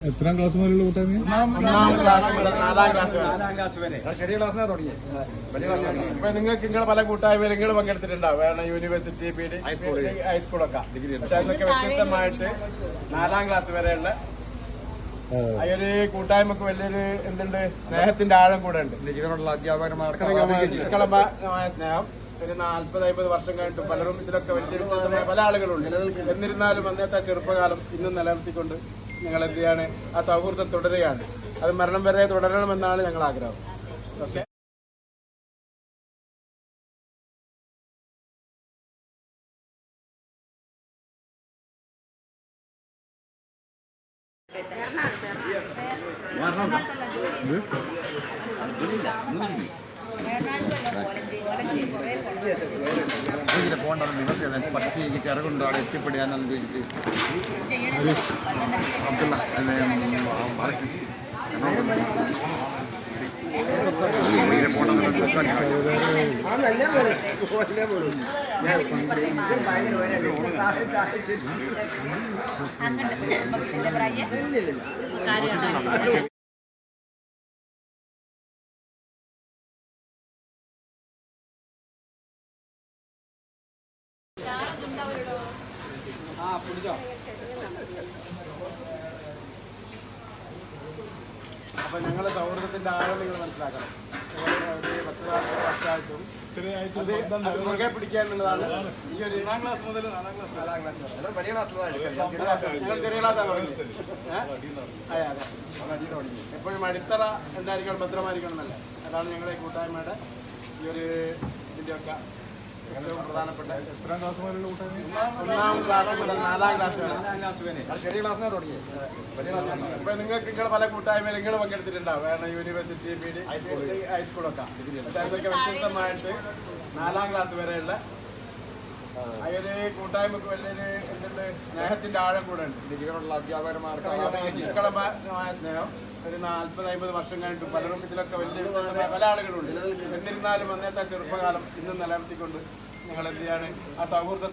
എത്രാം ക്ലാസ് മുതലുള്ള കൂട്ടായ്മ? നാലാം ക്ലാസ് വരെ. ചെറിയ ക്ലാസ്സിനാ തുടങ്ങിയത്. ഇപ്പൊ നിങ്ങൾക്ക് നിങ്ങളെ പല കൂട്ടായ്മ നിങ്ങൾ പങ്കെടുത്തിട്ടുണ്ടാവും. കാരണം യൂണിവേഴ്സിറ്റി, PD, ഹൈസ്കൂളൊക്കെ. പക്ഷെ അതിനൊക്കെ വ്യത്യസ്തമായിട്ട് 4ാം ക്ലാസ് വരെയുള്ള ഒരു കൂട്ടായ്മക്ക് വലിയൊരു എന്തുണ്ട്, സ്നേഹത്തിന്റെ ആഴം കൂടെ ഉണ്ട്. ജീവനുള്ള അധ്യാപകന്മാർ നിഷ്കളങ്കമായ സ്നേഹം. ഒരു 40-50 വർഷം കഴിഞ്ഞിട്ട് പലരും ഇതിലൊക്കെ വലിയ വ്യത്യസ്തമായ പല ആളുകളുണ്ട്. എന്നിരുന്നാലും അന്നത്തെ ചെറുപ്പകാലം ഇന്നും നിലനിർത്തിക്കൊണ്ട് ഞങ്ങൾ എന്ത് ചെയ്യാണ്, ആ സൗഹൃദം തുടരുകയാണ്. അത് മരണം വരെ തുടരണമെന്നാണ് ഞങ്ങൾ ആഗ്രഹം. ഓക്കെ. പോകേണ്ടത് നിങ്ങൾക്ക് പക്ഷേ എനിക്ക് ഇറങ്ങുന്നുണ്ട് അവിടെ എത്തിപ്പെടാനെന്ന് ചോദിച്ചിട്ട് അപ്പൊ ഞങ്ങളുടെ സൗഹൃദത്തിന്റെ ആഴം നിങ്ങൾ മനസ്സിലാക്കണം. ഒരു 10-40 വർഷമായിട്ടും അത് മുറുകെ പിടിക്കുക എന്നുള്ളതാണ് ഈ ഒരു 4ാം ക്ലാസ് മുതൽ 4ാം ക്ലാസ് വരെ. വലിയ നിങ്ങൾ ചെറിയ ക്ലാസ്സാണ് തുടങ്ങിയത്. അതെ അതെ. എപ്പോഴും അടിത്തറ എന്തായിരിക്കണം, ഭദ്രമായിരിക്കണം എന്നല്ല. അതാണ് ഞങ്ങളുടെ ഈ കൂട്ടായ്മയുടെ ഈ ഒരു ഇതിന്റെയൊക്കെ ഏറ്റവും പ്രധാനപ്പെട്ട. എത്രാം ക്ലാസ് മുതലുള്ള കൂട്ടായ്മ? 1ാം ക്ലാസ് മുതൽ 4ാം ക്ലാസ് വരെ. ചെറിയ ക്ലാസ്സിനാ തുടങ്ങിയത്. ഇപ്പൊ നിങ്ങൾക്ക് നിങ്ങളെ പല കൂട്ടായ്മ നിങ്ങൾ പങ്കെടുത്തിട്ടുണ്ടാവും. കാരണം യൂണിവേഴ്സിറ്റി, PD, ഹൈസ്കൂളൊക്കെ. പക്ഷെ അതിനൊക്കെ വ്യത്യസ്തമായിട്ട് 4ാം ക്ലാസ് വരെയുള്ള ഒരു കൂട്ടായ്മക്ക് വലിയൊരു എന്തുണ്ട്, സ്നേഹത്തിന്റെ ആഴം കൂടെ ഉണ്ട്. ജീവനുള്ള അധ്യാപകന്മാർ നിഷ്കളങ്കമായ സ്നേഹം. ഒരു 40-50 വർഷം കഴിഞ്ഞിട്ട് പലരും ഇതിലൊക്കെ വലിയ വ്യത്യസ്തമായ പല ആളുകളുണ്ട്. എന്നിരുന്നാലും അന്നത്തെ ചെറുപ്പകാലം ഇന്നും നിലനിർത്തിക്കൊണ്ട് ഞങ്ങൾ എന്ത് ചെയ്യാണ്, ആ സൗഹൃദം